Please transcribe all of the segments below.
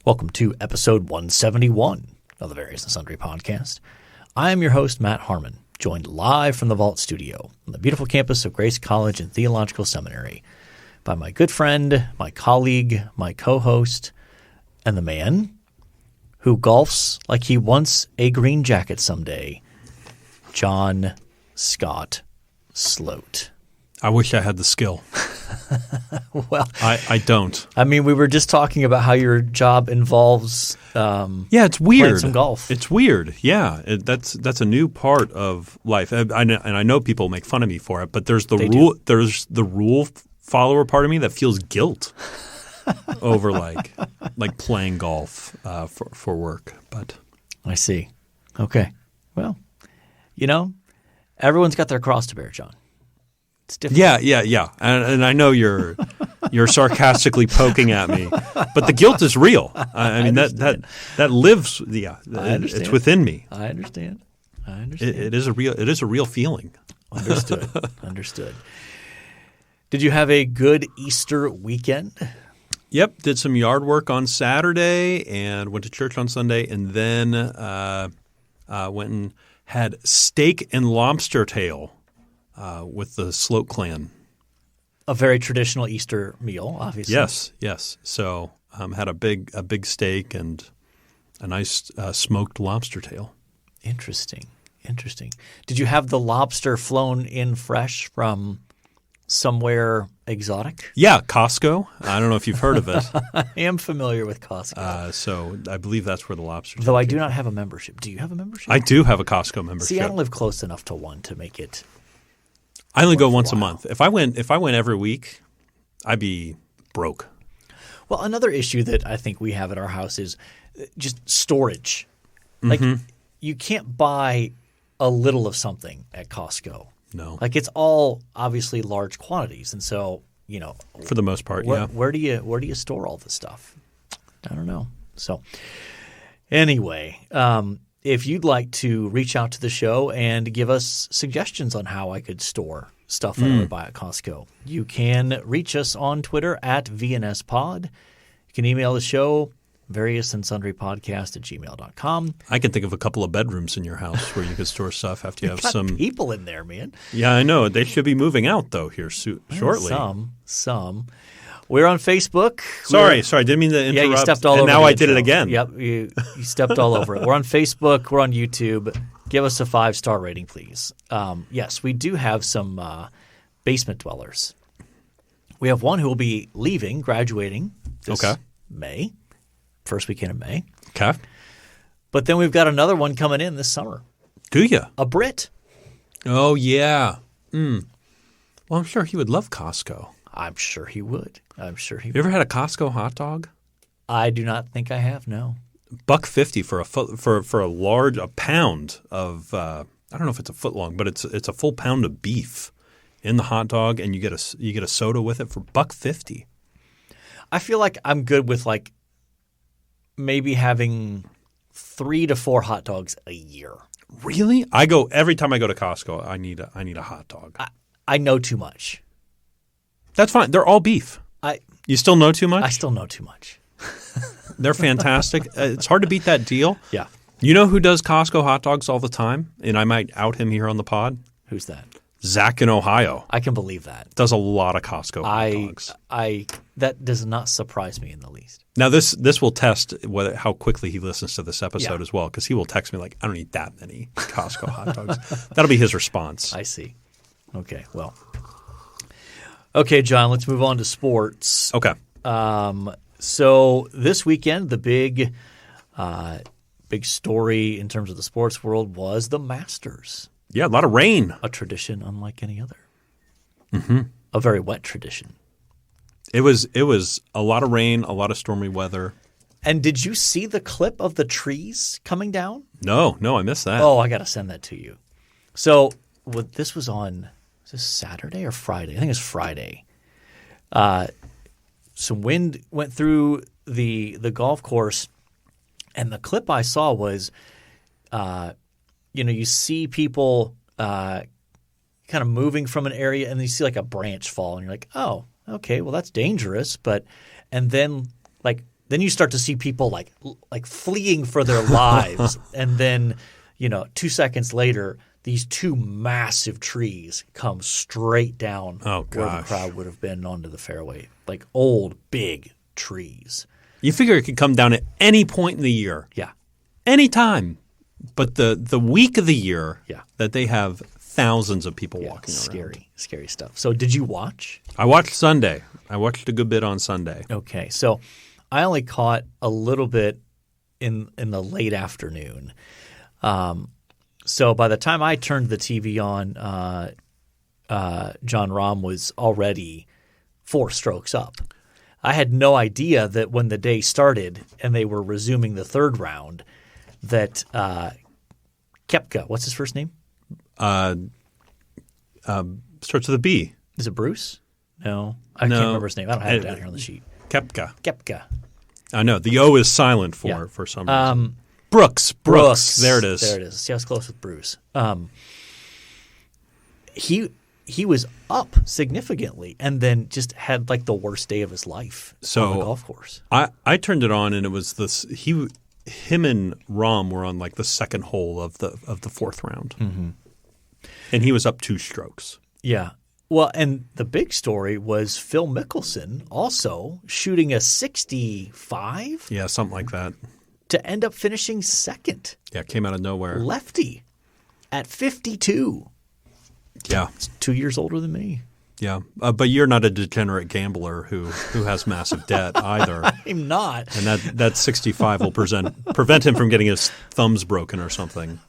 Welcome to episode 171 of the Various and Sundry podcast. I am your host, Matt Harmon, joined live from the Vault Studio on the beautiful campus of Grace College and Theological Seminary by my good friend, my colleague, my co-host, and the man who golfs like he wants a green jacket someday, John Scott Sloat. I wish I had the skill. Well, I don't. I mean, we were just talking about how your job involves it's weird. playing some golf. It's weird. Yeah, that's a new part of life. And I know people make fun of me for it, but there's the rule. There's the rule follower part of me that feels guilt over like playing golf for work. But I see. Okay. Well, everyone's got their cross to bear, John. It's different. Yeah. And I know you're sarcastically poking at me, but the guilt is real. I mean that lives. Yeah, it's within me. I understand. It is a real feeling. Understood. Did you have a good Easter weekend? Yep, did some yard work on Saturday and went to church on Sunday, and then went and had steak and lobster tail with the Sloat clan. A very traditional Easter meal, obviously. Yes. So had a big steak and a nice smoked lobster tail. Interesting. Did you have the lobster flown in fresh from somewhere exotic? Yeah, Costco. I don't know if you've heard of it. I am familiar with Costco. So I believe that's where the lobster tail Though I do not have a membership. Do you have a membership? I do have a Costco membership. See, I don't live close enough to one to make it. I only go once a month. If I went every week, I'd be broke. Well, another issue that I think we have at our house is just storage. Mm-hmm. Like you can't buy a little of something at Costco. No. Like it's all obviously large quantities, and so for the most part, where do you store all this stuff? I don't know. So anyway, if you'd like to reach out to the show and give us suggestions on how I could store stuff that I would buy at Costco, you can reach us on Twitter at VNSPod. You can email the show, variousandsundrypodcast@gmail.com. I can think of a couple of bedrooms in your house where you could store stuff after you have Got some people in there, man. Yeah, I know. They should be moving out though here shortly. Some. We're on Facebook. Sorry, didn't mean to interrupt. Yeah, you stepped all over it. And now I did it again. Yep, you stepped all over it. We're on Facebook. We're on YouTube. Give us a 5-star rating, please. Yes, we do have some basement dwellers. We have one who will be graduating this May, first weekend of May. Okay. But then we've got another one coming in this summer. Do you? A Brit. Oh, yeah. Well, I'm sure he would love Costco. I'm sure he would. You ever had a Costco hot dog? I do not think I have, no. $1.50 for a pound of I don't know if it's a foot long, but it's a full pound of beef in the hot dog, and you get a soda with it for $1.50. I feel like I'm good with maybe having 3 to 4 hot dogs a year. Really? Every time I go to Costco, I need a hot dog. I know too much. That's fine. They're all beef. You still know too much? I still know too much. They're fantastic. It's hard to beat that deal. Yeah. You know who does Costco hot dogs all the time? And I might out him here on the pod. Who's that? Zach in Ohio. I can believe that. Does a lot of Costco hot dogs. That does not surprise me in the least. Now this will test how quickly he listens to this episode as well, because he will text me like, I don't need that many Costco hot dogs. That'll be his response. I see. Okay, well. Okay, John, let's move on to sports. Okay. So this weekend, the big story in terms of the sports world was the Masters. Yeah, a lot of rain. A tradition unlike any other. Mm-hmm. A very wet tradition. It was a lot of rain, a lot of stormy weather. And did you see the clip of the trees coming down? No, I missed that. Oh, I got to send that to you. So this was on is this Saturday or Friday? I think it's Friday. Some wind went through the golf course, and the clip I saw was, you see people kind of moving from an area, and then you see like a branch fall, and you're like, oh, okay, well that's dangerous. And then like Then you start to see people like fleeing for their lives, and then 2 seconds later, these two massive trees come straight down where the crowd would have been onto the fairway, like old big trees. You figure it could come down at any point in the year. Yeah. Any time. But the week of the year that they have thousands of people walking around. Scary stuff. So did you watch? I watched Sunday. I watched a good bit on Sunday. Okay. So I only caught a little bit in the late afternoon. So by the time I turned the TV on, Jon Rahm was already 4 strokes up. I had no idea that when the day started and they were resuming the third round that Koepka, what's his first name? Starts with a B. Is it Bruce? No. I can't remember his name. I don't have it down here on the sheet. Koepka. I know. The O is silent for some reason. Brooks. There it is. See, I was close with Bruce. He was up significantly and then just had like the worst day of his life on the golf course. I turned it on and it was this. Him and Rahm were on like the second hole of the fourth round, and he was up 2 strokes. Yeah. Well, and the big story was Phil Mickelson also shooting a 65. Yeah, something like that. To end up finishing second. Yeah, it came out of nowhere. Lefty at 52. Yeah. He's 2 years older than me. Yeah. But you're not a degenerate gambler who has massive debt either. I'm not. And that 65 will prevent him from getting his thumbs broken or something.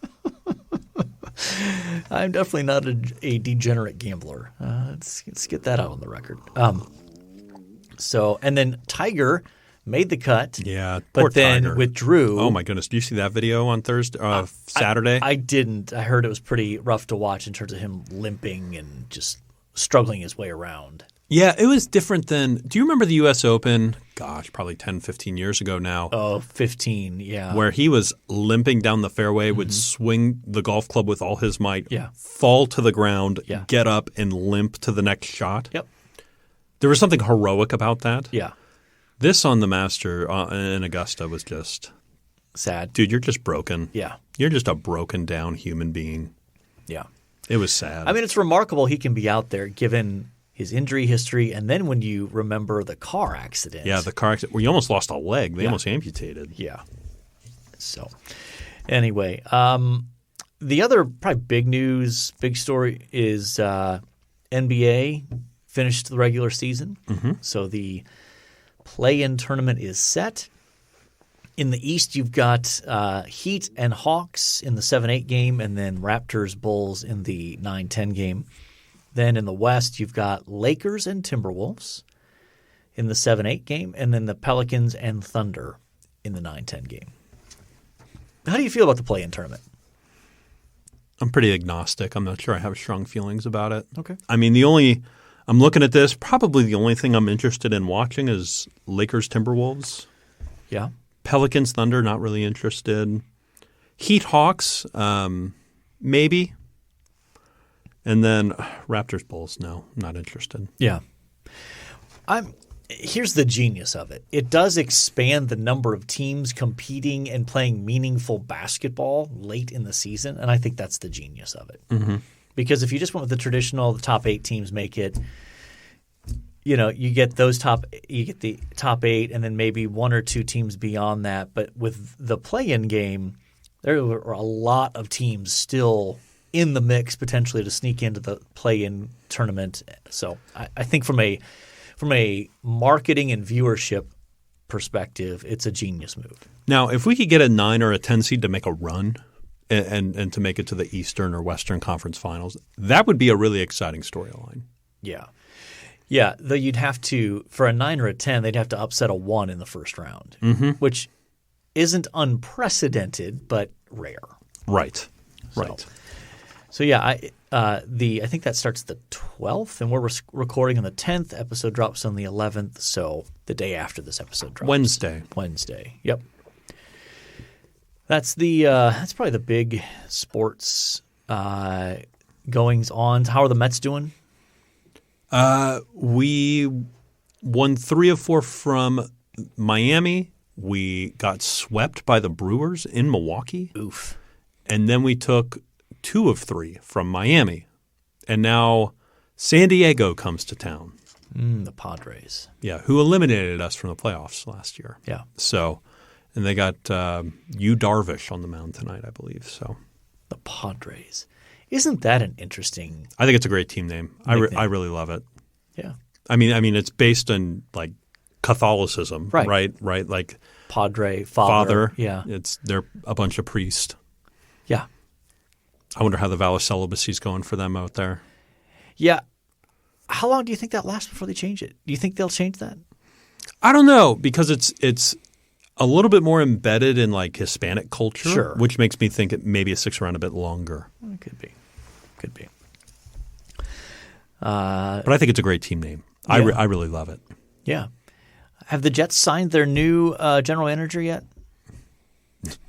I'm definitely not a degenerate gambler. Let's get that out on the record. And then Tiger made the cut. Yeah, but then Tiger withdrew. Oh my goodness! Do you see that video on Saturday? I didn't. I heard it was pretty rough to watch in terms of him limping and just struggling his way around. Yeah, it was different than – do you remember the U.S. Open? Gosh, probably 10, 15 years ago now. Oh, 15, yeah. Where he was limping down the fairway, would swing the golf club with all his might, Yeah. fall to the ground, Yeah. get up, and limp to the next shot. Yep. There was something heroic about that. Yeah. This on the Master in Augusta was just – sad. Dude, you're just broken. Yeah. You're just a broken down human being. Yeah. It was sad. I mean, it's remarkable he can be out there given his injury history, and then when you remember the car accident. Yeah, the car accident where you almost lost a leg. They almost amputated. Yeah. So anyway, the other probably big story is NBA finished the regular season. So the play-in tournament is set. In the East, you've got Heat and Hawks in the 7-8 game, and then Raptors Bulls in the 9-10 game. Then in the West, you've got Lakers and Timberwolves in the 7-8 game, and then the Pelicans and Thunder in the 9-10 game. How do you feel about the play-in tournament? I'm pretty agnostic. I'm not sure I have strong feelings about it. Okay. I mean, I'm looking at this. Probably the only thing I'm interested in watching is Lakers Timberwolves. Yeah. Pelicans Thunder, not really interested. Heat Hawks, maybe. And then Raptors Bulls, no, not interested. Yeah. Here's the genius of it. It does expand the number of teams competing and playing meaningful basketball late in the season, and I think that's the genius of it. Because if you just went with the traditional, the top 8 teams make it, you get the top 8 and then maybe 1 or 2 teams beyond that. But with the play-in game, there are a lot of teams still in the mix potentially to sneak into the play-in tournament. So I think from a marketing and viewership perspective, it's a genius move. Now, if we could get a 9 or a 10 seed to make a run and to make it to the Eastern or Western Conference Finals, that would be a really exciting storyline. Yeah. Yeah, though you'd have to – for a 9 or a 10, they'd have to upset a 1 in the first round, which isn't unprecedented but rare. Right. So yeah, I think that starts the 12th, and we're recording on the 10th. Episode drops on the 11th, so the day after this episode drops. Wednesday. Yep. That's probably the big sports goings on. How are the Mets doing? We won 3 of 4 from Miami We got swept by the Brewers in Milwaukee. Oof. And then we took 2 of 3 from Miami. And now San Diego comes to town. The Padres. Yeah, who eliminated us from the playoffs last year. Yeah. So, and they got Yu Darvish on the mound tonight, I believe. So, the Padres. Isn't that an interesting? I think it's a great team name. I really love it. Yeah. I mean, it's based on like Catholicism, right? Like Padre, father. Yeah. They're a bunch of priests. Yeah. I wonder how the vow of celibacy is going for them out there. Yeah. How long do you think that lasts before they change it? Do you think they'll change that? I don't know, because it's a little bit more embedded in like Hispanic culture, which makes me think maybe it sticks around a bit longer. It could be. But I think it's a great team name. Yeah. I really love it. Yeah. Have the Jets signed their new general manager yet?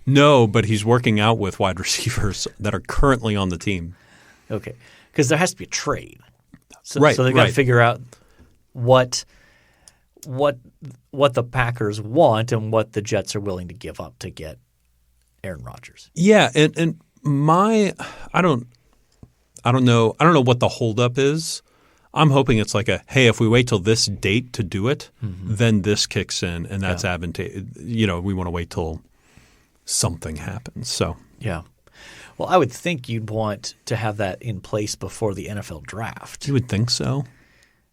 No, but he's working out with wide receivers that are currently on the team. Okay. Because there has to be a trade. So they've got to figure out what the Packers want and what the Jets are willing to give up to get Aaron Rodgers. Yeah, and I don't know what the holdup is. I'm hoping it's like if we wait till this date to do it, then this kicks in, and that's advantageous. We want to wait till something happens. So yeah. Well, I would think you'd want to have that in place before the NFL draft. You would think so.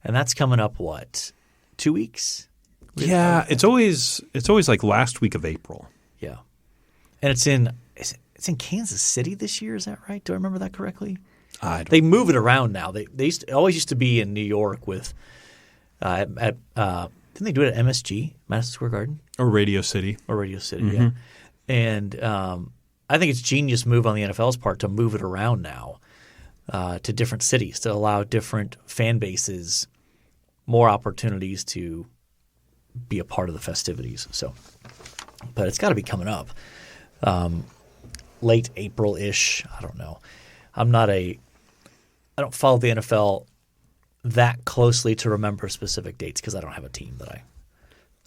And that's coming up, what, 2 weeks? Yeah, it's always like last week of April. Yeah. And it's in Kansas City this year, is that right? Do I remember that correctly? They move it around now. They always used to be in New York with didn't they do it at MSG, Madison Square Garden? Or Radio City. Yeah. And I think it's a genius move on the NFL's part to move it around now to different cities to allow different fan bases more opportunities to be a part of the festivities. So, but it's got to be coming up late April-ish. I don't know. I don't follow the NFL that closely to remember specific dates because I don't have a team that I.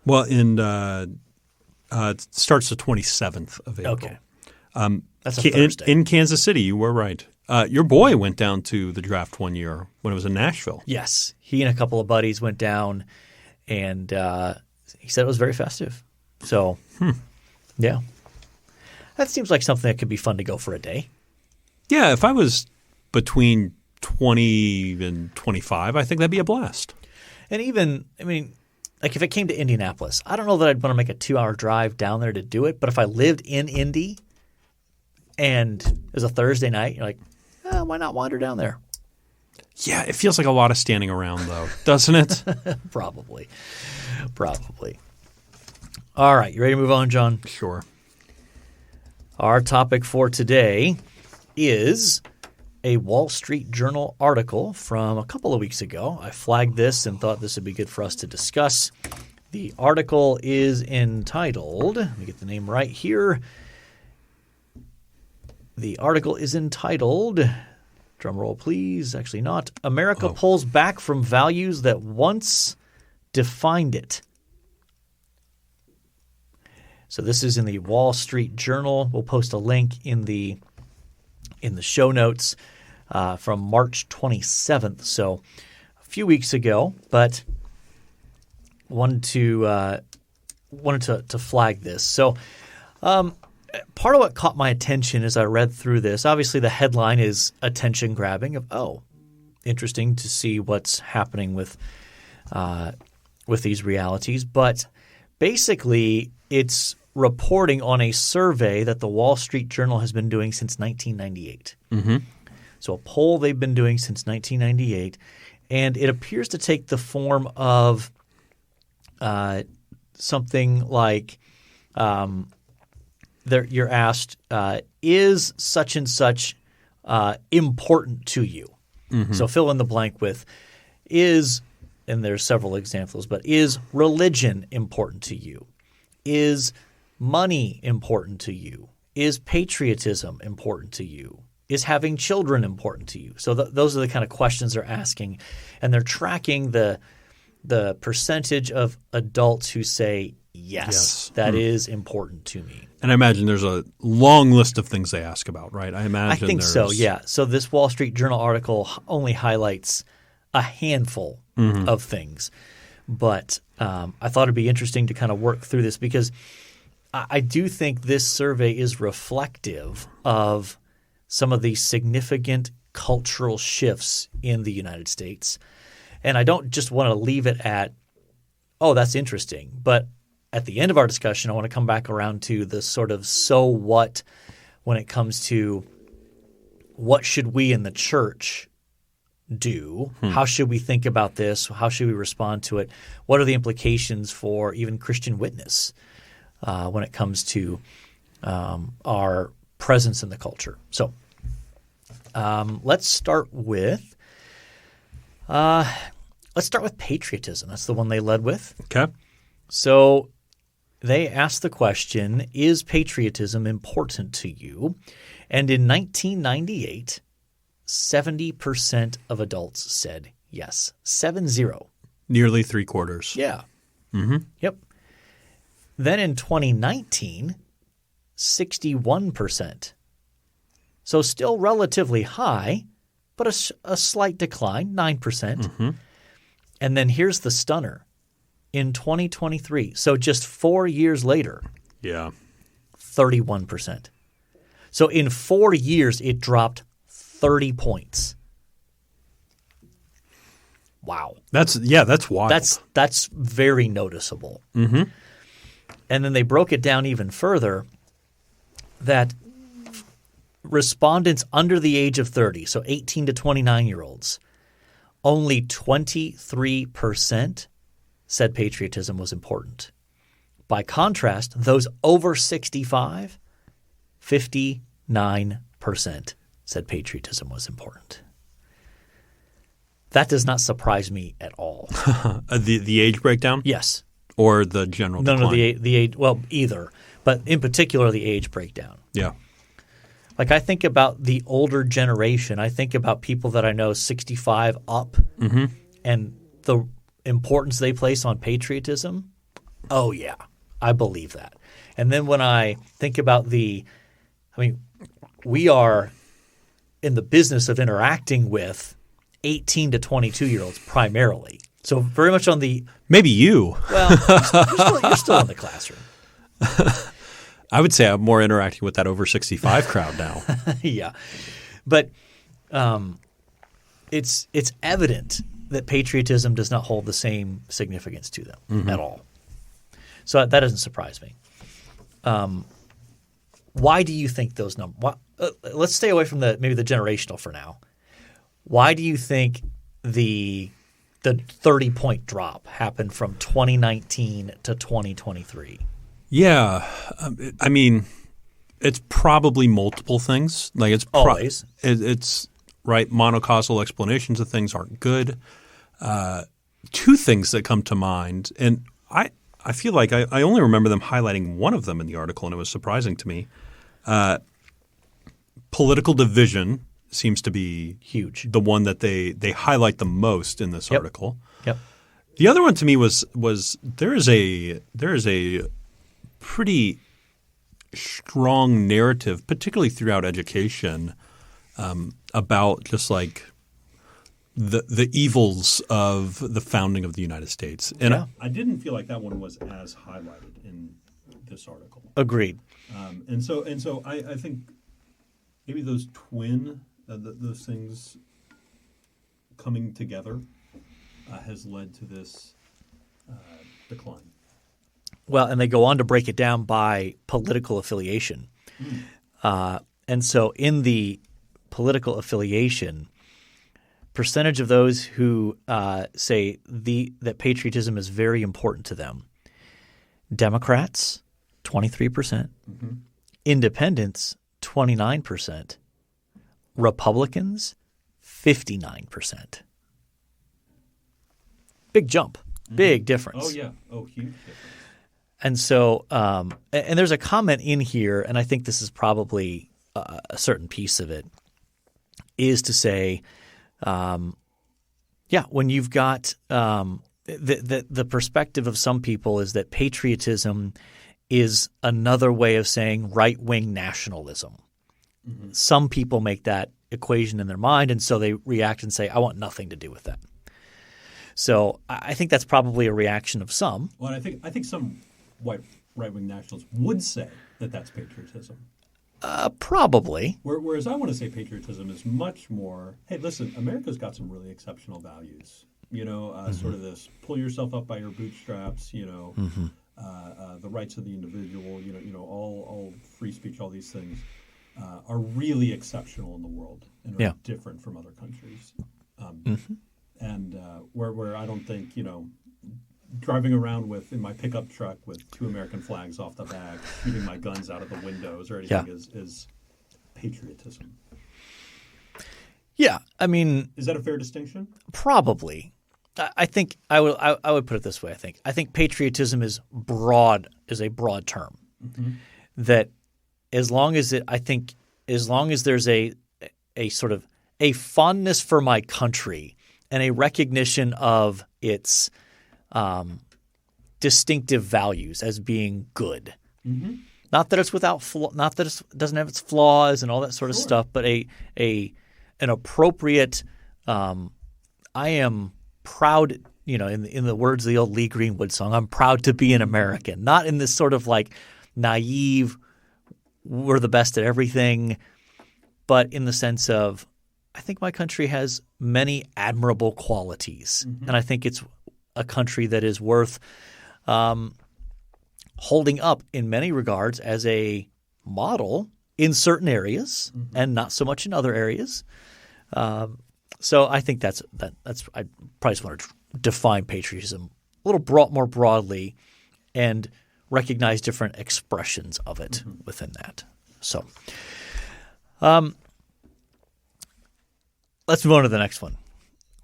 Well, it starts the 27th of April. Okay. That's a Thursday. In Kansas City, you were right. Your boy went down to the draft one year when it was in Nashville. Yes. He and a couple of buddies went down, and he said it was very festive. So, yeah. That seems like something that could be fun to go for a day. Yeah, if I was between 20 and 25, I think that'd be a blast. And even, like if it came to Indianapolis, I don't know that I'd want to make a 2-hour drive down there to do it. But if I lived in Indy and it was a Thursday night, you're like, why not wander down there? Yeah, it feels like a lot of standing around though, doesn't it? Probably. All right, you ready to move on, John? Sure. Our topic for today is a Wall Street Journal article from a couple of weeks ago. I flagged this and thought this would be good for us to discuss. The article is entitled – let me get the name right here. The article is entitled – drum roll please, actually not – America pulls back from values that once defined it. So this is in the Wall Street Journal. We'll post a link in the show notes from March 27th. So a few weeks ago, but wanted to flag this. So part of what caught my attention as I read through this, obviously the headline is attention grabbing of interesting to see what's happening with these realities, but basically it's reporting on a survey that the Wall Street Journal has been doing since 1998. Mm-hmm. So a poll they've been doing since 1998, and it appears to take the form of something like you're asked, is such and such important to you? Mm-hmm. So fill in the blank with is, and there's several examples, but is religion important to you? Is money important to you? Is patriotism important to you? Is having children important to you? So those are the kind of questions they're asking, and they're tracking the percentage of adults who say Yes. That is important to me. And I imagine there's a long list of things they ask about, right? I think so, yeah. So this Wall Street Journal article only highlights a handful of things. But I thought it'd be interesting to kind of work through this because I do think this survey is reflective of some of the significant cultural shifts in the United States. And I don't just want to leave it at, oh, that's interesting. But at the end of our discussion, I want to come back around to the sort of so what when it comes to what should we in the church do? How should we think about this? How should we respond to it? What are the implications for even Christian witness when it comes to our presence in the culture? So let's start with patriotism. That's the one they led with. Okay. So they asked the question, is patriotism important to you? And in 1998, 70% of adults said yes. 7-0. Nearly 3/4. Yeah. Yep. Then in 2019, 61%. So still relatively high, but a slight decline, 9%. And then here's the stunner. In 2023, so just 4 years later, 31%. So in 4 years, it dropped 30 points. Wow. That's wild. That's very noticeable. And then they broke it down even further that respondents under the age of 30, so 18 to 29-year-olds, only 23% said patriotism was important. By contrast, those over 65, 59% said patriotism was important. That does not surprise me at all. The age breakdown? Yes. Or the general decline? No, the age – well, either. But in particular, the age breakdown. Yeah. Like I think about the older generation. I think about people that I know 65 up and the importance they place on patriotism. Oh, yeah. I believe that. And then when I think about we are in the business of interacting with 18 to 22-year-olds primarily. So very much on the – maybe you. Well, you're still in the classroom. I would say I'm more interacting with that over 65 crowd now. Yeah. But it's evident that patriotism does not hold the same significance to them at all. So that doesn't surprise me. Why do you think those numbers let's stay away from maybe the generational for now. Why do you think the 30-point drop happened from 2019 to 2023? Yeah. I mean, it's probably multiple things. Like it's always. It's right. Monocausal explanations of things aren't good. Two things that come to mind, and I feel like I only remember them highlighting one of them in the article, and it was surprising to me. Political division seems to be huge. The one that they highlight the most in this article. Yep. The other one to me was there is a pretty strong narrative, particularly throughout education, about just like the evils of the founding of the United States. And I didn't feel like that one was as highlighted in this article. Agreed. And so I think maybe those those things coming together has led to this decline. Well, and they go on to break it down by political affiliation. And so in the political affiliation, percentage of those who say that patriotism is very important to them, Democrats, 23%, Independents, 29%, Republicans, 59%. Big jump, big difference. Oh, yeah. Oh, huge difference. And so and there's a comment in here, and I think this is probably a certain piece of it, is to say, when you've got the perspective of some people is that patriotism is another way of saying right-wing nationalism. Mm-hmm. Some people make that equation in their mind, and so they react and say, I want nothing to do with that. So I think that's probably a reaction of some. Well, I think some white right-wing nationalists would say that that's patriotism. Probably. Whereas I want to say patriotism is much more, hey, listen, America's got some really exceptional values. Sort of this pull yourself up by your bootstraps, the rights of the individual, all free speech, all these things are really exceptional in the world and are different from other countries. And where I don't think, driving around in my pickup truck with 2 American flags off the back, shooting my guns out of the windows or anything is patriotism. Yeah, I mean, is that a fair distinction? Probably. I think I would put it this way. I think patriotism is a broad term. Mm-hmm. That as long as there's a sort of a fondness for my country and a recognition of its distinctive values as being good. Mm-hmm. Not that it's not that it doesn't have its flaws and all that sort of stuff, but an appropriate. I am proud, in the words of the old Lee Greenwood song, I'm proud to be an American. Not in this sort of like naive, we're the best at everything, but in the sense of I think my country has many admirable qualities, and I think it's a country that is worth holding up in many regards as a model in certain areas and not so much in other areas. So I think that's I probably just want to define patriotism a little more broadly and recognize different expressions of it within that. So let's move on to the next one.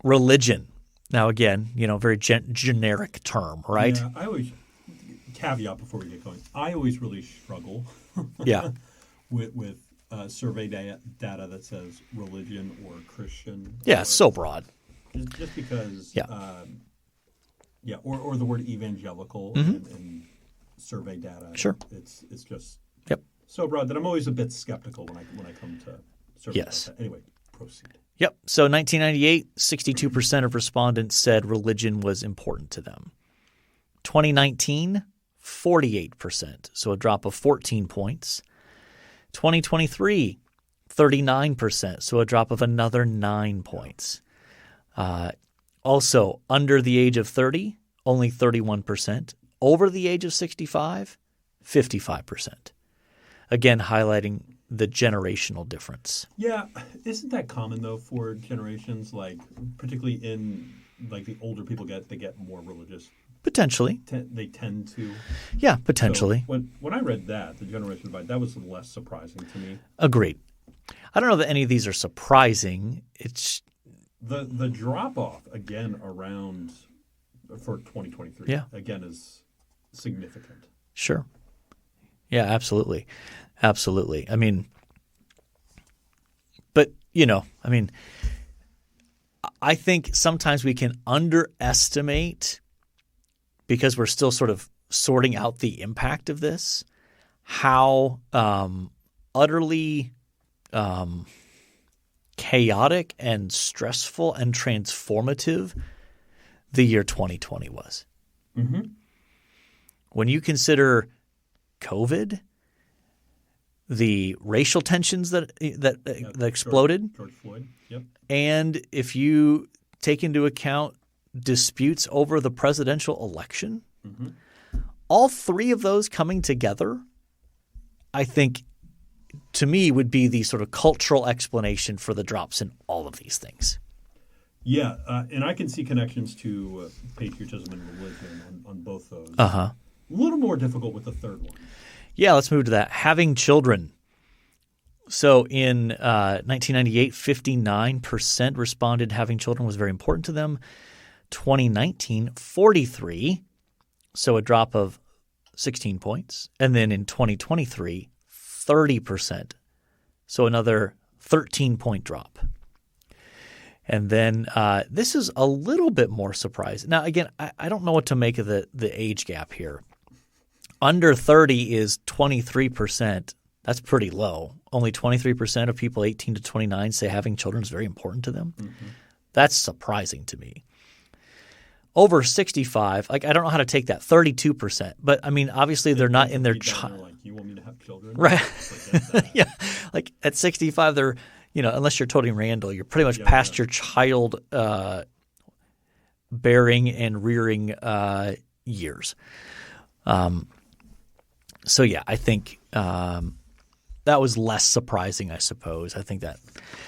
Religion. Now, again, very generic term, right? Yeah, I always caveat before we get going. I always really struggle with survey data that says religion or Christian. Yeah, it's so broad. Just because, or the word evangelical and survey data. Sure, it's just so broad that I'm always a bit skeptical when I come to survey data. Anyway, proceed. Yep. So 1998, 62% of respondents said religion was important to them. 2019, 48%, so a drop of 14 points. 2023, 39%, so a drop of another 9 points. Also, under the age of 30, only 31%. Over the age of 65, 55%. Again, highlighting the generational difference. Yeah. Isn't that common, though, for generations, like particularly in like the older people they get more religious? Potentially. They tend to. Yeah, potentially. So when I read that, the generation divide, that was less surprising to me. Agreed. I don't know that any of these are surprising. It's the drop-off, again, around for 2023, again, is significant. Sure. Yeah, absolutely. Absolutely. I mean, but, I think sometimes we can underestimate, because we're still sort of sorting out the impact of this, how utterly chaotic and stressful and transformative the year 2020 was. Mm-hmm. When you consider COVID, the racial tensions that exploded, George Floyd, yep. And if you take into account disputes over the presidential election, all three of those coming together, I think, to me, would be the sort of cultural explanation for the drops in all of these things. Yeah, and I can see connections to patriotism and religion on both those. Uh-huh. A little more difficult with the third one. Yeah, let's move to that. Having children. So in 1998, 59% responded having children was very important to them. 2019, 43%, so a drop of 16 points. And then in 2023, 30%, so another 13-point drop. And then this is a little bit more surprising. Now, again, I don't know what to make of the age gap here. Under 30 is 23%. That's pretty low. Only 23% of people 18 to 29 say having children is very important to them. Mm-hmm. That's surprising to me. Over 65, like I don't know how to take that, 32%. But I mean, obviously they're not in their child. Like, you want me to have children? Right. Yeah. Like at 65, they're, unless you're Tony Randall, you're pretty much past your child bearing and rearing years. So yeah, I think that was less surprising, I suppose. I think that.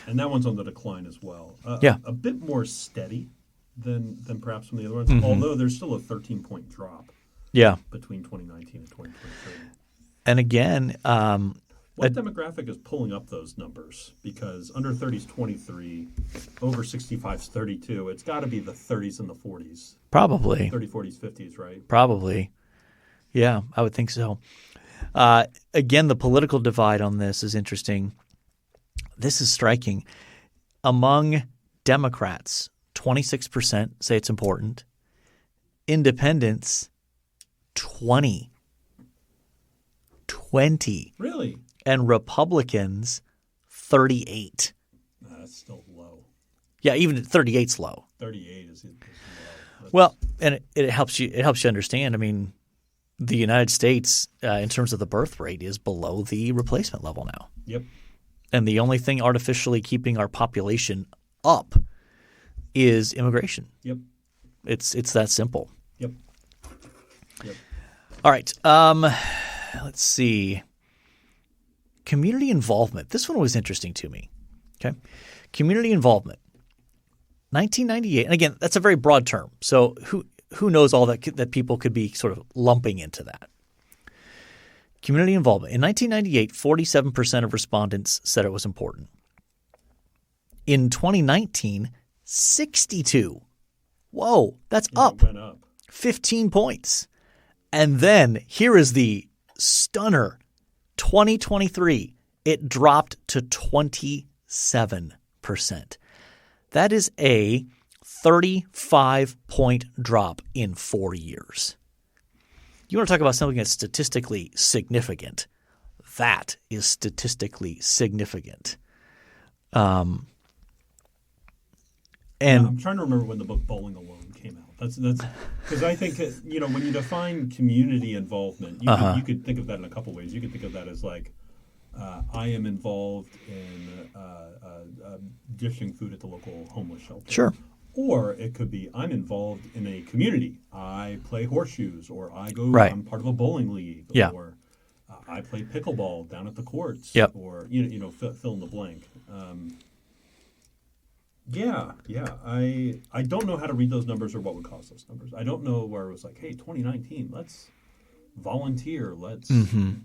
And that one's on the decline as well. A bit more steady than perhaps some of the other ones, mm-hmm. although there's still a 13-point drop between 2019 and 2023. And again, what demographic is pulling up those numbers? Because under 30 is 23, over 65 is 32. It's got to be the 30s and the 40s. Probably. 30, 40s, 50s, right? Probably. Yeah, I would think so. Again, the political divide on this is interesting. This is striking. Among Democrats, 26% say it's important. Independents, 20. Really? And Republicans, 38. That's still low. Yeah, even 38's low. 38 is low. Well, and it helps you understand. I mean, the United States, in terms of the birth rate, is below the replacement level now. Yep. And the only thing artificially keeping our population up is immigration. Yep. It's that simple. Yep. All right. Let's see. Community involvement. This one was interesting to me. Okay. Community involvement. 1998. And again, that's a very broad term. So who knows all that people could be sort of lumping into that. Community involvement. In 1998, 47% of respondents said it was important. In 2019, 62. Whoa, that's up. It went up 15 points. And then here is the stunner. 2023, it dropped to 27%. That is a 35-point drop in 4 years. You want to talk about something that's statistically significant. That is statistically significant. And I'm trying to remember when the book Bowling Alone came out. That's because I think when you define community involvement, you could think of that in a couple ways. You could think of that as like I am involved in dishing food at the local homeless shelter. Sure. Or it could be I'm involved in a community. I play horseshoes, or I go. Right. I'm part of a bowling league. Yeah. Or I play pickleball down at the courts. Yep. Or fill in the blank. I don't know how to read those numbers or what would cause those numbers. I don't know where it was like, hey, 2019, let's volunteer, let's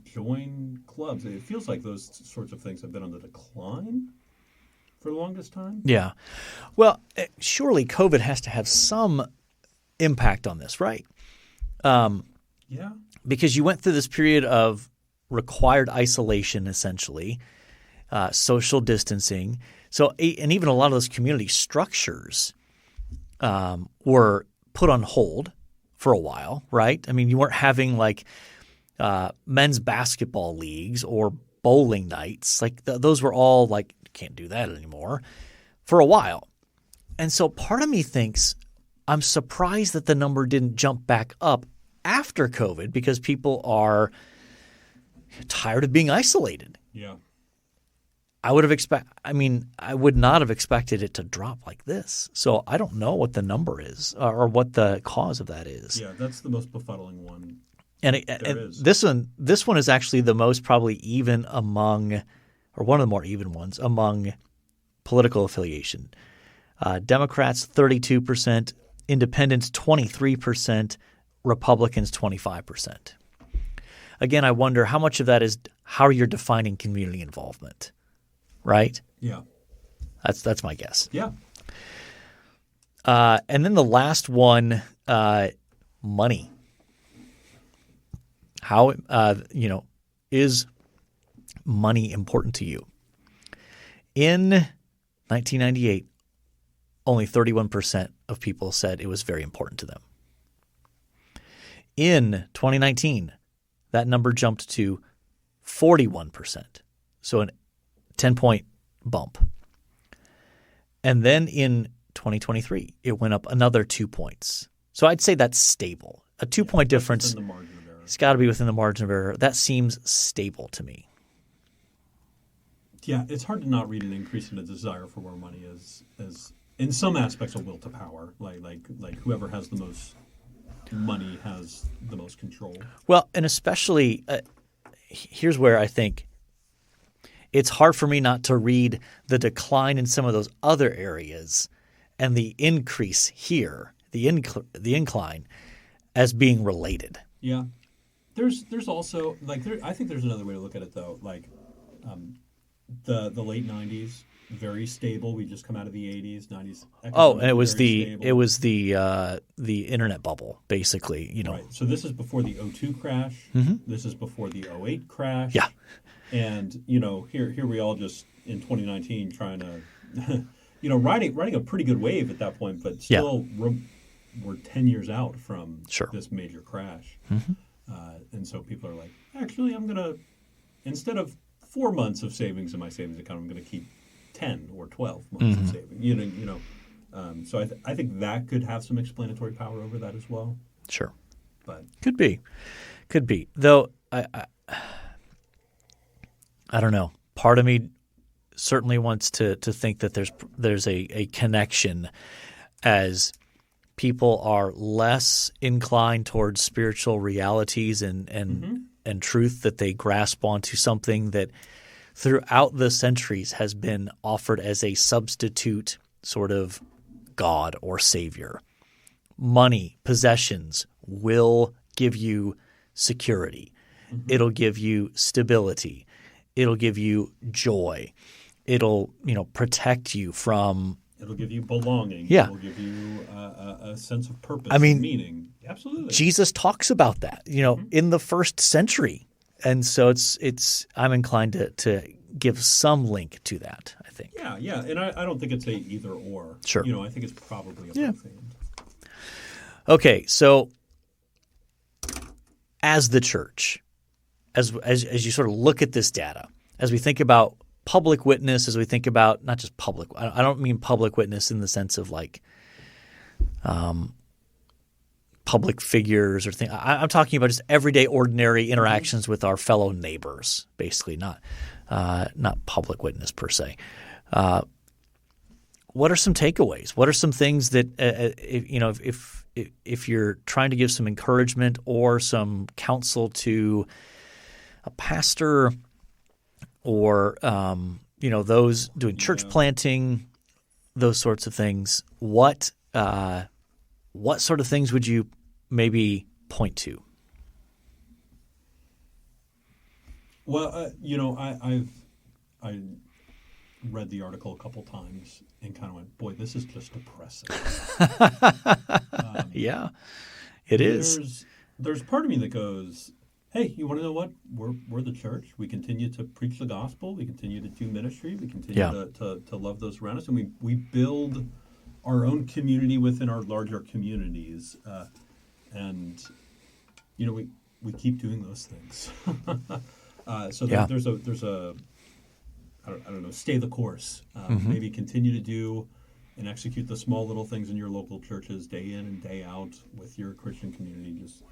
join clubs. It feels like those sorts of things have been on the decline for the longest time. Yeah. Well, surely COVID has to have some impact on this, right? Yeah. Because you went through this period of required isolation, essentially, social distancing. So, and even a lot of those community structures were put on hold for a while, right? I mean, you weren't having like men's basketball leagues or bowling nights. Like those were all like, you can't do that anymore for a while. And so part of me thinks I'm surprised that the number didn't jump back up after COVID because people are tired of being isolated. Yeah. I would not have expected it to drop like this. So I don't know what the number is or what the cause of that is. Yeah, that's the most befuddling one. And this one is actually the most probably even among, or one of the more even ones among political affiliation. Democrats 32%, Independents 23%, Republicans 25%. Again, I wonder how much of that is how you're defining community involvement. Right? Yeah. That's my guess. Yeah. And then the last one, money. How is money important to you? In 1998, only 31% of people said it was very important to them. In 2019, that number jumped to 41%, so a 10-point bump. And then in 2023, it went up another 2 points. So I'd say that's stable. A 2-point difference. Within the margin of error. It's got to be within the margin of error. That seems stable to me. Yeah, it's hard to not read an increase in a desire for more money as in some aspects a will to power. Like whoever has the most money has the most control. Well, and especially here's where I think it's hard for me not to read the decline in some of those other areas and the increase here, the incline, as being related. Yeah, there's also I think there's another way to look at it though. The late 90s, very stable. We just come out of the 80s, 90s. Oh, and it was the internet bubble, basically. You know, right. So this is before the 2002 crash. Mm-hmm. This is before the 2008 crash. Yeah. And here we all just in 2019 trying to, riding a pretty good wave at that point, but still we're 10 years out from this major crash. Mm-hmm. And so people are like, actually, I'm gonna, instead of 4 months of savings in my savings account, I'm going to keep 10 or 12 months of savings. So I think that could have some explanatory power over that as well. Sure, but could be. Though I don't know. Part of me certainly wants to think that there's a connection as people are less inclined towards spiritual realities and truth, that they grasp onto something that throughout the centuries has been offered as a substitute sort of God or Savior. Money, possessions will give you security. Mm-hmm. It'll give you stability. It'll give you joy. It'll protect you from. It'll give you belonging. Yeah. It'll give you a sense of purpose. I mean, and meaning. Absolutely. Jesus talks about that, in the first century. And so I'm inclined to give some link to that, I think. Yeah. And I don't think it's a either or. Sure. I think it's probably a both and. Okay, so as the church, as you sort of look at this data, as we think about public witness, as we think about not just public – I don't mean public witness in the sense of like public figures or things. I'm talking about just everyday, ordinary interactions with our fellow neighbors, basically, not public witness per se. What are some takeaways? What are some things that if you're trying to give some encouragement or some counsel to a pastor or those doing church planting, those sorts of things, what sort of things would you maybe point to? Well, I read the article a couple times and kind of went, boy, this is just depressing. Yeah, it is. There's part of me that goes, hey, you want to know what? We're the church. We continue to preach the gospel. We continue to do ministry. We continue to love those around us. And we build our own community within our larger communities. And we keep doing those things. There's a I don't know, stay the course. Maybe continue to do and execute the small little things in your local churches day in and day out with your Christian community. Just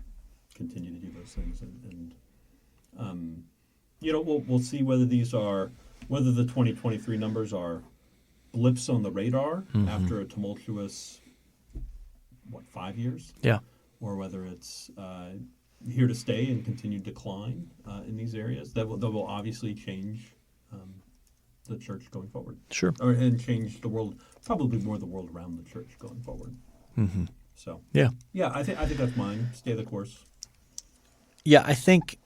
continue to do those things, and we'll see whether the 2023 numbers are blips on the radar after a tumultuous 5 years, or whether it's here to stay and continued decline in these areas. That will obviously change the church going forward. Sure. And change the world, probably more the world around the church going forward. Mm-hmm. So yeah, I think that's mine. Stay the course. Yeah, I think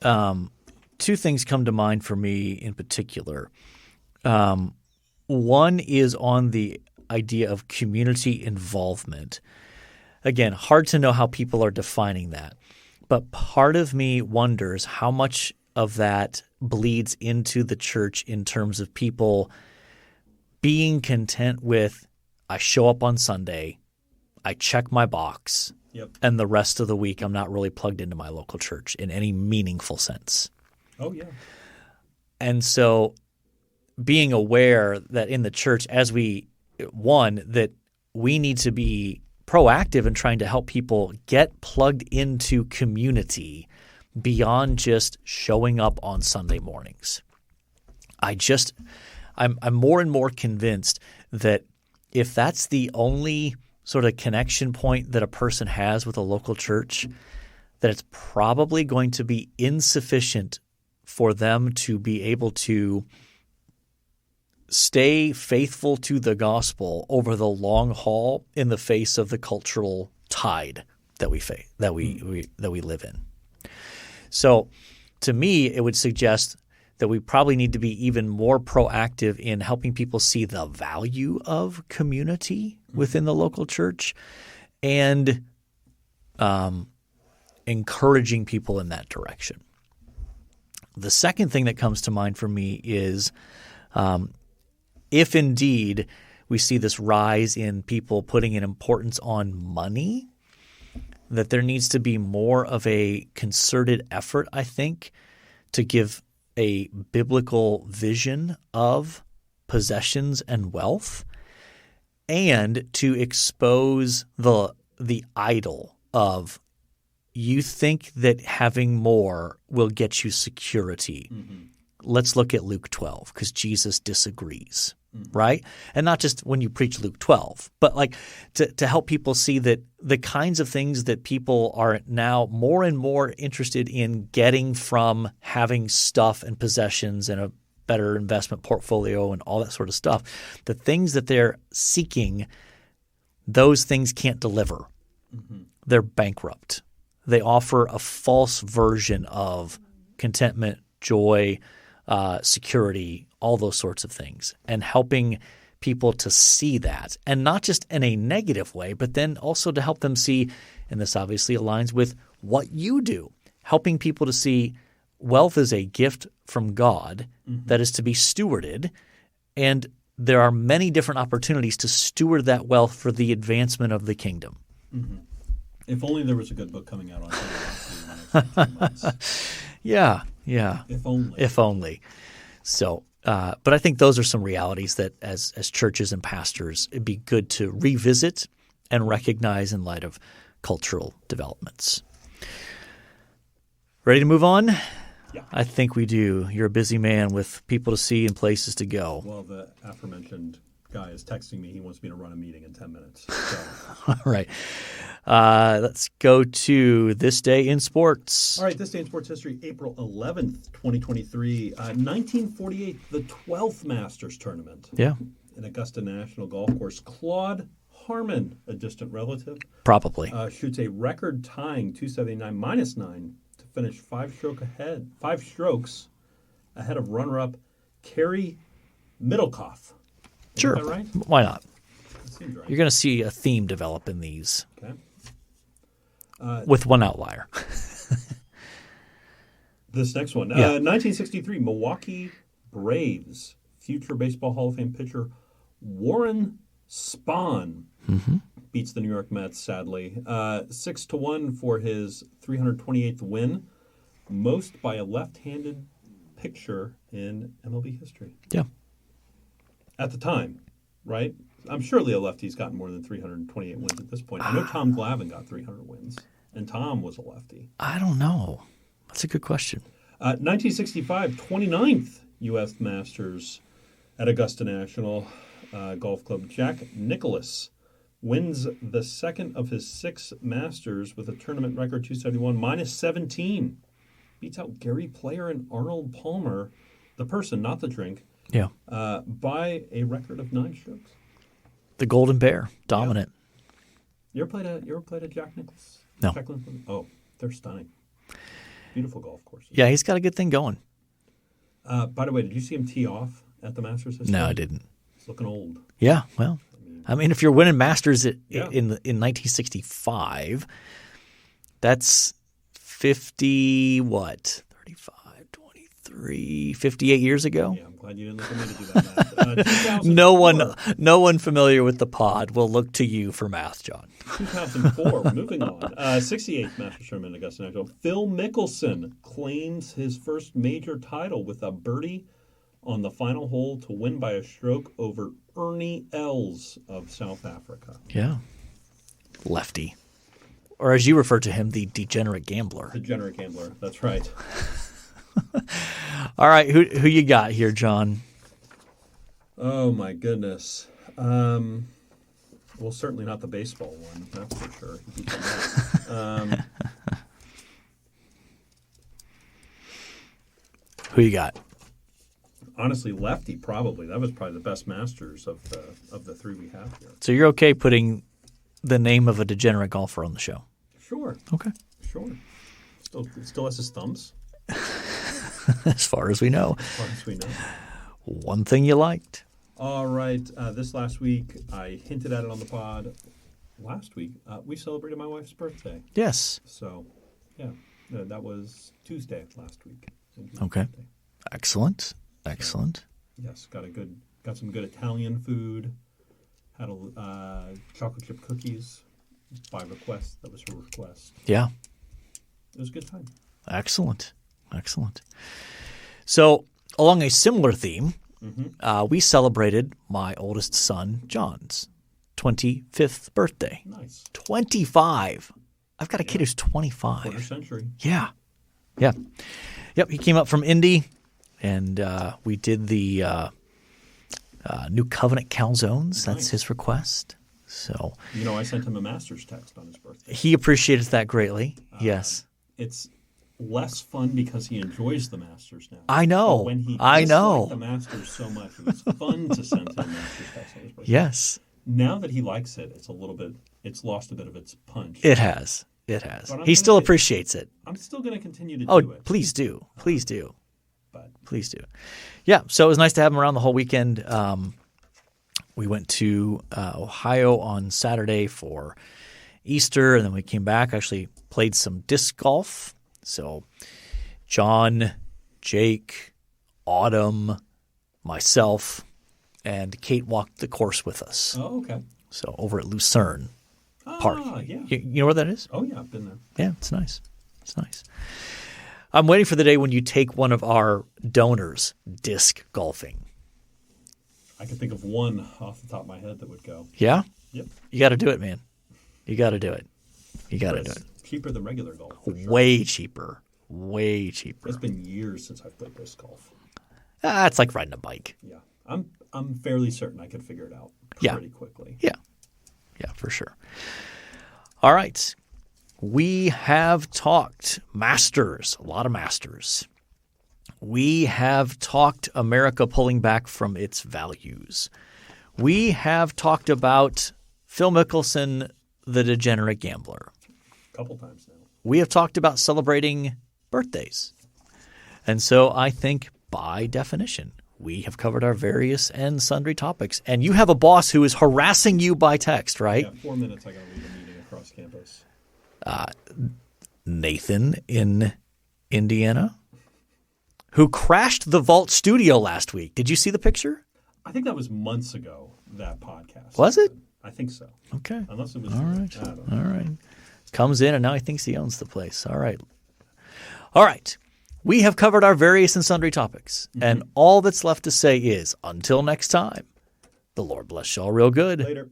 two things come to mind for me in particular. One is on the idea of community involvement. Again, hard to know how people are defining that, but part of me wonders how much of that bleeds into the church in terms of people being content with I show up on Sunday, I check my box, and the rest of the week I'm not really plugged into my local church in any meaningful sense. Oh, yeah. And so being aware that in the church that we need to be proactive in trying to help people get plugged into community beyond just showing up on Sunday mornings. I'm more and more convinced that if that's the only sort of connection point that a person has with a local church, that it's probably going to be insufficient for them to be able to stay faithful to the gospel over the long haul in the face of the cultural tide that we live in. So to me, it would suggest that we probably need to be even more proactive in helping people see the value of community within the local church and encouraging people in that direction. The second thing that comes to mind for me is if indeed we see this rise in people putting an importance on money, that there needs to be more of a concerted effort, I think, to give a biblical vision of possessions and wealth and to expose the idol of you think that having more will get you security. Mm-hmm. Let's look at Luke 12 because Jesus disagrees, right? And not just when you preach Luke 12, but like to help people see that the kinds of things that people are now more and more interested in getting from having stuff and possessions and a better investment portfolio and all that sort of stuff, the things that they're seeking, those things can't deliver. Mm-hmm. They're bankrupt. They offer a false version of contentment, joy, security, all those sorts of things, and helping people to see that, and not just in a negative way, but then also to help them see, and this obviously aligns with what you do, helping people to see wealth is a gift from God that is to be stewarded, and there are many different opportunities to steward that wealth for the advancement of the kingdom. Mm-hmm. If only there was a good book coming out on that. Yeah. If only. So, but I think those are some realities that as churches and pastors, it'd be good to revisit and recognize in light of cultural developments. Ready to move on? Yeah. I think we do. You're a busy man with people to see and places to go. Well, the aforementioned guy is texting me. He wants me to run a meeting in 10 minutes. So. All right. Let's go to This Day in Sports. All right, This Day in Sports History, April 11th, 2023. 1948, the 12th Masters Tournament. Yeah. In Augusta National Golf Course. Claude Harmon, a distant relative. Probably. Shoots a record-tying 279 minus 9 to finish 5 strokes ahead of runner-up Kerry Middlecoff. Sure. Is that right? Why not? That seems right. You're going to see a theme develop in these. Okay. With one outlier. This next one. 1963, Milwaukee Braves. Future Baseball Hall of Fame pitcher Warren Spahn beats the New York Mets, sadly. 6-1 for his 328th win. Most by a left-handed pitcher in MLB history. Yeah. At the time, right? I'm sure Leo Lefty's gotten more than 328 wins at this point. I know Tom Glavine got 300 wins, and Tom was a lefty. I don't know. That's a good question. 1965, 29th U.S. Masters at Augusta National Golf Club. Jack Nicklaus wins the second of his 6 Masters with a tournament record 271 minus 17. Beats out Gary Player and Arnold Palmer, the person, not the drink, by a record of 9 strokes. The Golden Bear, dominant. Yeah. You ever played a Jack Nicklaus? No. Oh, they're stunning. Beautiful golf courses. Yeah, he's got a good thing going. By the way, did you see him tee off at the Masters this No, time? I didn't. He's looking old. Yeah, well, I mean, if you're winning Masters in 1965, that's 50 what? 35, 20, 58 years ago. Yeah, I'm glad you didn't look at me to do that math. No one familiar with the pod will look to you for math, John. 2004, moving on. 68th Masters Tournament in Augusta National. Phil Mickelson claims his first major title with a birdie on the final hole to win by a stroke over Ernie Els of South Africa. Yeah. Lefty. Or as you refer to him, the degenerate gambler. Degenerate gambler, that's right. All right, who you got here, John? Oh, my goodness. Well, certainly not the baseball one, that's for sure. Who you got? Honestly, lefty probably. That was probably the best Masters of the three we have here. So you're okay putting the name of a degenerate golfer on the show? Sure. Okay. Sure. Still has his thumbs. As far as we know. As far as we know. One thing you liked. All right. This last week, I hinted at it on the pod. Last week, we celebrated my wife's birthday. Yes. So, yeah, that was Tuesday last week. Okay. Tuesday. Excellent. Excellent. Yes, got some good Italian food. Had a chocolate chip cookies by request. That was her request. Yeah. It was a good time. Excellent. Excellent. So, along a similar theme, we celebrated my oldest son, John's 25th birthday. Nice. 25. I've got a kid who's 25. Quarter century. Yeah. Yeah. Yep. He came up from Indy, and we did the New Covenant calzones. That's Nice. his request. So I sent him a Masters text on his birthday. he appreciated that greatly. Yes. It's less fun because he enjoys the Masters now. I know. But when he I disliked know. the Masters so much, it was fun to send him a Masters text on his birthday. Yes. Now that he likes it, it's lost a bit of its punch. It has. It has. But He still appreciates it. I'm still going to continue to Oh, do it. please do. Please do. But Please do. Yeah. So it was nice to have him around the whole weekend. We went to Ohio on Saturday for Easter, and then we came back, actually played some disc golf. So John, Jake, Autumn, myself, and Kate walked the course with us. Oh, okay. So over at Lucerne Park. Yeah. You know where that is? Oh, yeah, I've been there. Yeah, it's nice. It's nice. I'm waiting for the day when you take one of our donors disc golfing. I can think of one off the top of my head that would go. Yeah? Yep. You got to do it, man. You got to do it. You got to do it. Cheaper than regular golf. For sure. Way cheaper. Way cheaper. It's been years since I've played disc golf. It's like riding a bike. Yeah. I'm fairly certain I could figure it out pretty quickly. Yeah. Yeah, for sure. All right. We have talked Masters, a lot of Masters. We have talked America pulling back from its values. We have talked about Phil Mickelson, the degenerate gambler. A couple times now. We have talked about celebrating birthdays. And so I think by definition, we have covered our various and sundry topics. And you have a boss who is harassing you by text, right? Yeah, 4 minutes I got to leave a meeting across campus. Nathan in Indiana, who crashed the Vault studio last week. Did you see the picture? I think that was months ago, that podcast. Was it? I think so. Okay. Unless it was. All right. I don't know. All right. Comes in and now he thinks he owns the place. All right. All right. We have covered our various and sundry topics. And all that's left to say is, until next time, the Lord bless y'all real good. Later.